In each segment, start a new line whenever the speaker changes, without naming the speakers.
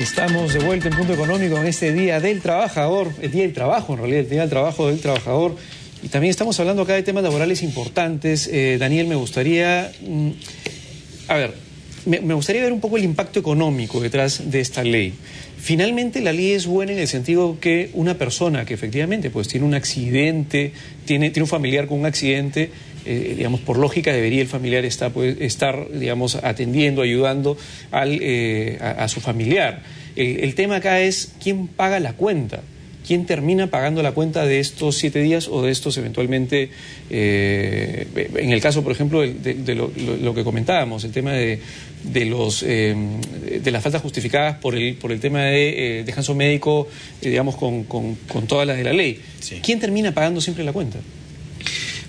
Estamos de vuelta en Punto Económico en este Día del Trabajador, el Día del Trabajo, en realidad, el Día del Trabajo del Trabajador. Y también estamos hablando acá de temas laborales importantes. Daniel, me gustaría... me gustaría ver un poco el impacto económico detrás de esta ley. Finalmente, la ley es buena en el sentido que una persona que efectivamente pues, tiene un accidente, tiene un familiar con un accidente, digamos, por lógica debería el familiar estar digamos, atendiendo, ayudando a su familiar. El tema acá es quién paga la cuenta. ¿Quién termina pagando la cuenta de estos 7 días o de estos eventualmente, en el caso, por ejemplo, de lo que comentábamos, el tema de las faltas justificadas por el tema de descanso médico, digamos, con todas las de la ley? Sí. ¿Quién termina pagando siempre la cuenta?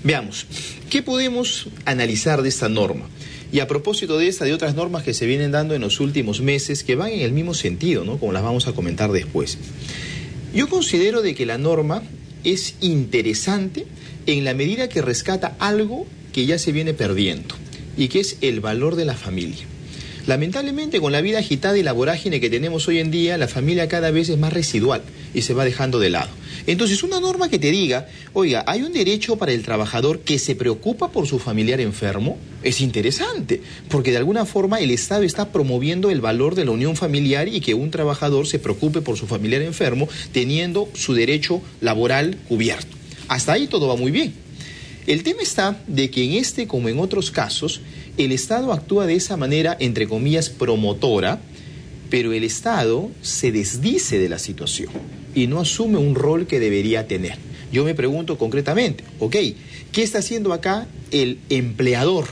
Veamos, ¿qué podemos analizar de esta norma? Y a propósito de esta, de otras normas que se vienen dando en los últimos meses, que van en el mismo sentido, ¿no? Como las vamos a comentar después. Yo considero de que la norma es interesante en la medida que rescata algo que ya se viene perdiendo, y que es el valor de la familia. Lamentablemente, con la vida agitada y la vorágine que tenemos hoy en día, la familia cada vez es más residual y se va dejando de lado. Entonces, una norma que te diga, oiga, hay un derecho para el trabajador que se preocupa por su familiar enfermo, es interesante, porque de alguna forma el Estado está promoviendo el valor de la unión familiar y que un trabajador se preocupe por su familiar enfermo teniendo su derecho laboral cubierto. Hasta ahí todo va muy bien. El tema está de que en este, como en otros casos, el Estado actúa de esa manera, entre comillas, promotora, pero el Estado se desdice de la situación y no asume un rol que debería tener. Yo me pregunto concretamente, ok, ¿qué está haciendo acá el empleador?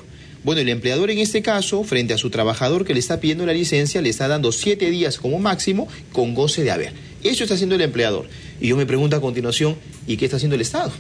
Bueno, el empleador en este caso, frente a su trabajador que le está pidiendo la licencia, le está dando 7 días como máximo con goce de haber. Eso está haciendo el empleador. Y yo me pregunto a continuación, ¿y qué está haciendo el Estado?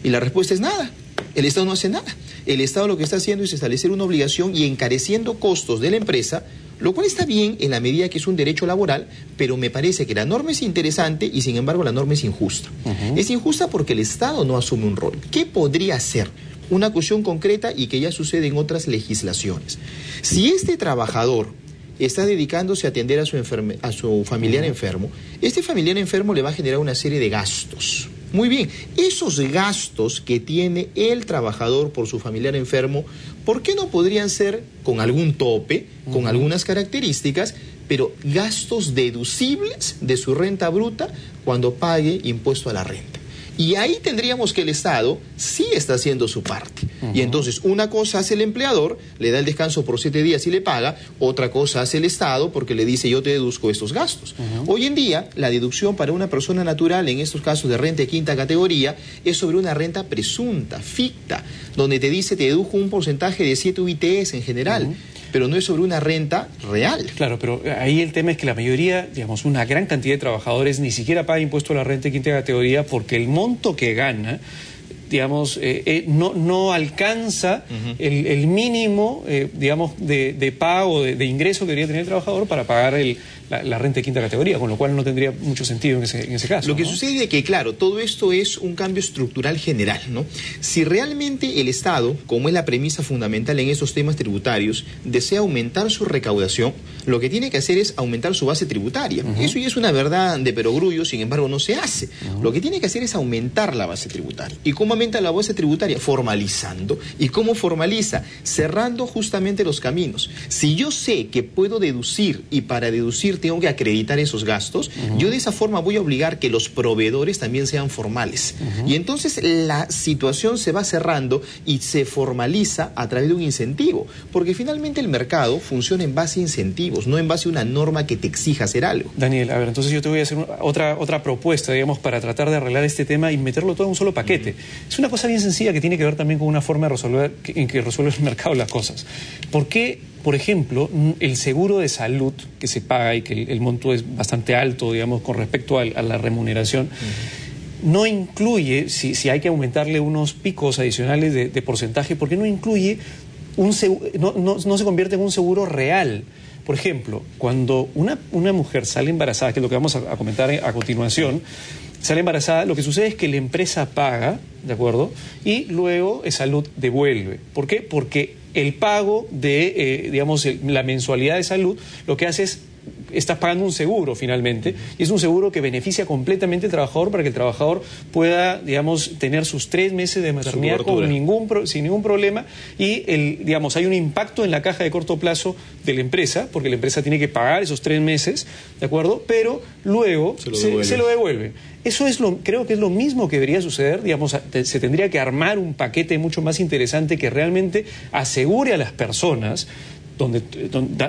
Y la respuesta es nada. El Estado no hace nada. El Estado lo que está haciendo es establecer una obligación y encareciendo costos de la empresa, lo cual está bien en la medida que es un derecho laboral, pero me parece que la norma es interesante y sin embargo la norma es injusta. Es injusta porque el Estado no asume un rol. ¿Qué podría hacer? Una cuestión concreta y que ya sucede en otras legislaciones. Si este trabajador está dedicándose a atender a su familiar enfermo, este familiar enfermo le va a generar una serie de gastos. Muy bien, esos gastos que tiene el trabajador por su familiar enfermo, ¿por qué no podrían ser con algún tope, con algunas características, pero gastos deducibles de su renta bruta cuando pague impuesto a la renta? Y ahí tendríamos que el Estado sí está haciendo su parte. Y entonces una cosa hace el empleador, le da el descanso por 7 días y le paga, otra cosa hace el Estado porque le dice yo te deduzco estos gastos. Hoy en día la deducción para una persona natural en estos casos de renta de quinta categoría es sobre una renta presunta, ficta, donde te dice te dedujo un porcentaje de 7 UITs en general. Pero no es sobre una renta real. Claro, pero ahí el tema es que la mayoría, digamos, una gran cantidad de trabajadores ni siquiera paga impuesto a la renta de quinta categoría porque el monto que gana, digamos, no alcanza el mínimo, digamos, de pago, de ingreso que debería tener el trabajador para pagar la renta de quinta categoría, con lo cual no tendría mucho sentido en ese caso. Lo que sucede es que, claro, todo esto es un cambio estructural general, ¿no? Si realmente el Estado, como es la premisa fundamental en esos temas tributarios, desea aumentar su recaudación, lo que tiene que hacer es aumentar su base tributaria. Eso ya es una verdad de perogrullo, sin embargo no se hace. Lo que tiene que hacer es aumentar la base tributaria. ¿Y cómo aumenta la base tributaria? Formalizando. ¿Y cómo formaliza? Cerrando justamente los caminos. Si yo sé que puedo deducir y para deducir tengo que acreditar esos gastos, yo de esa forma voy a obligar que los proveedores también sean formales. Y entonces la situación se va cerrando y se formaliza a través de un incentivo, porque finalmente el mercado funciona en base a incentivos, no en base a una norma que te exija hacer algo. Daniel, a ver, entonces yo te voy a hacer otra propuesta, digamos, para tratar de arreglar este tema y meterlo todo en un solo paquete. Es una cosa bien sencilla que tiene que ver también con una forma de resolver, en que resuelve el mercado las cosas. ¿Por qué, por ejemplo, el seguro de salud que se paga y que el monto es bastante alto, digamos, con respecto a la remuneración, no incluye, si hay que aumentarle unos picos adicionales de porcentaje, ¿por qué no incluye no se convierte en un seguro real? Por ejemplo, cuando una mujer sale embarazada, que es lo que vamos a comentar a continuación, sale embarazada, lo que sucede es que la empresa paga, ¿de acuerdo? Y luego Salud devuelve. ¿Por qué? Porque el pago de, digamos, la mensualidad de salud, lo que hace es
estás pagando un seguro finalmente, y es un seguro que beneficia completamente al trabajador para que el trabajador pueda, digamos, tener sus 3 meses de maternidad sin ningún problema, y digamos, hay un impacto en la caja de corto plazo de la empresa, porque la empresa tiene que pagar esos 3 meses, ¿de acuerdo? Pero luego se lo devuelve. Eso creo que es lo mismo que debería suceder, digamos, se tendría que armar un paquete mucho más interesante que realmente asegure a las personas,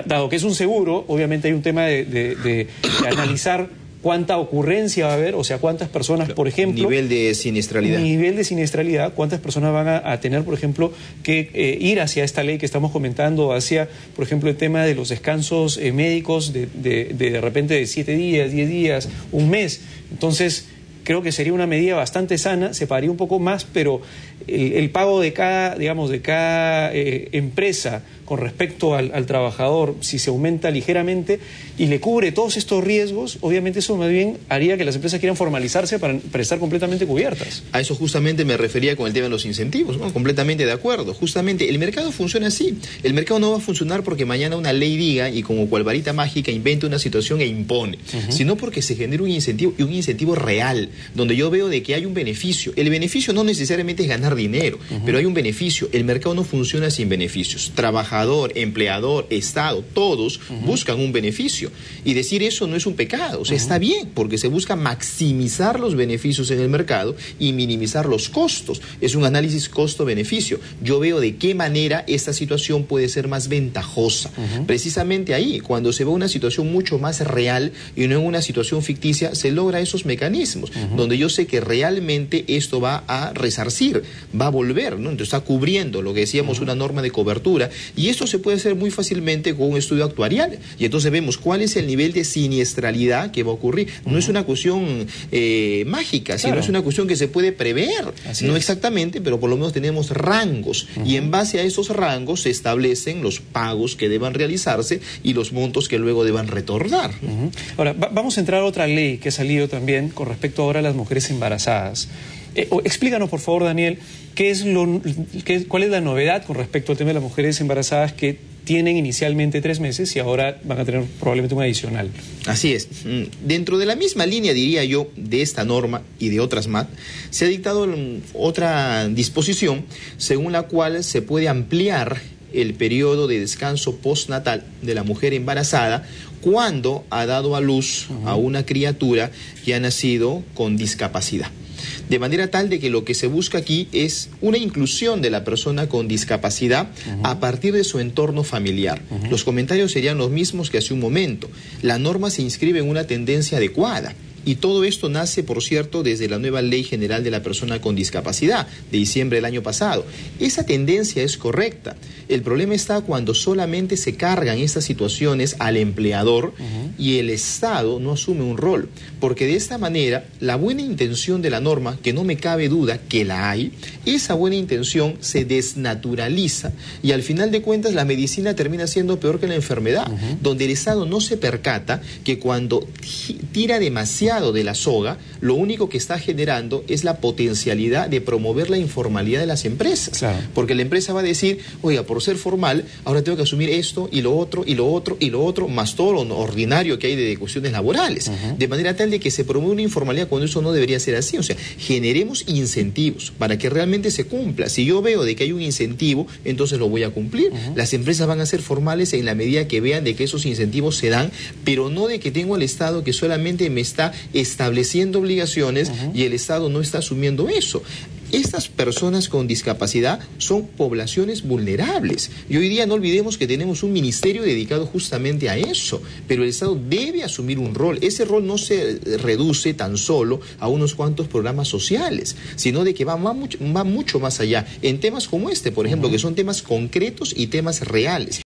dado que es un seguro, obviamente hay un tema de analizar cuánta ocurrencia va a haber, o sea, cuántas personas, por ejemplo...
Nivel de siniestralidad.
Nivel de siniestralidad, cuántas personas van a tener, por ejemplo, que ir hacia esta ley que estamos comentando, hacia, por ejemplo, el tema de los descansos médicos de repente de 7 días, 10 días, un mes. Entonces, creo que sería una medida bastante sana, se pagaría un poco más, pero el pago de cada, digamos, de cada empresa con respecto al trabajador, si se aumenta ligeramente y le cubre todos estos riesgos, obviamente eso más bien haría que las empresas quieran formalizarse para estar completamente cubiertas.
A eso justamente me refería con el tema de los incentivos, ¿no? Completamente de acuerdo. Justamente el mercado funciona así. El mercado no va a funcionar porque mañana una ley diga y como cual varita mágica invente una situación e impone, sino porque se genera un incentivo, y un incentivo real, donde yo veo de que hay un beneficio. El beneficio no necesariamente es ganar dinero, pero hay un beneficio. El mercado no funciona sin beneficios. Trabajador, empleador, Estado, todos buscan un beneficio. Y decir eso no es un pecado, o sea, está bien, porque se busca maximizar los beneficios en el mercado y minimizar los costos. Es un análisis costo-beneficio. Yo veo de qué manera esta situación puede ser más ventajosa. Precisamente ahí, cuando se ve una situación mucho más real y no en una situación ficticia, se logra esos mecanismos, donde yo sé que realmente esto va a resarcir, va a volver, ¿no? Entonces está cubriendo lo que decíamos, una norma de cobertura, y esto se puede hacer muy fácilmente con un estudio actuarial, y entonces vemos cuál es el nivel de siniestralidad que va a ocurrir. No es una cuestión mágica, sino es una cuestión que se puede prever, no exactamente, pero por lo menos tenemos rangos, y en base a esos rangos se establecen los pagos que deban realizarse y los montos que luego deban retornar.
Ahora, vamos a entrar a otra ley que ha salido también con respecto ahora a las mujeres embarazadas. Explícanos, por favor, Daniel, cuál es la novedad con respecto al tema de las mujeres embarazadas que tienen inicialmente 3 meses y ahora van a tener probablemente un adicional.
Así es. Dentro de la misma línea, diría yo, de esta norma y de otras más, se ha dictado otra disposición según la cual se puede ampliar el periodo de descanso postnatal de la mujer embarazada cuando ha dado a luz a una criatura que ha nacido con discapacidad. De manera tal de que lo que se busca aquí es una inclusión de la persona con discapacidad a partir de su entorno familiar. Los comentarios serían los mismos que hace un momento. La norma se inscribe en una tendencia adecuada. Y todo esto nace, por cierto, desde la nueva Ley General de la Persona con Discapacidad, de diciembre del año pasado. Esa tendencia es correcta. El problema está cuando solamente se cargan estas situaciones al empleador y el Estado no asume un rol. Porque de esta manera, la buena intención de la norma, que no me cabe duda que la hay, esa buena intención se desnaturaliza y al final de cuentas la medicina termina siendo peor que la enfermedad, donde el Estado no se percata que cuando tira demasiado de la soga, lo único que está generando es la potencialidad de promover la informalidad de las empresas. Porque la empresa va a decir, oiga, por ser formal, ahora tengo que asumir esto y lo otro, y lo otro, y lo otro, más todo lo ordinario que hay de cuestiones laborales. De manera tal de que se promueve una informalidad cuando eso no debería ser así. O sea, generemos incentivos para que realmente se cumpla. Si yo veo de que hay un incentivo, entonces lo voy a cumplir. Las empresas van a ser formales en la medida que vean de que esos incentivos se dan, pero no de que tengo al Estado que solamente me está estableciendo obligaciones y el Estado no está asumiendo eso. Estas personas con discapacidad son poblaciones vulnerables. Y hoy día no olvidemos que tenemos un ministerio dedicado justamente a eso, pero el Estado debe asumir un rol. Ese rol no se reduce tan solo a unos cuantos programas sociales, sino de que va mucho más allá en temas como este, por ejemplo, que son temas concretos y temas reales.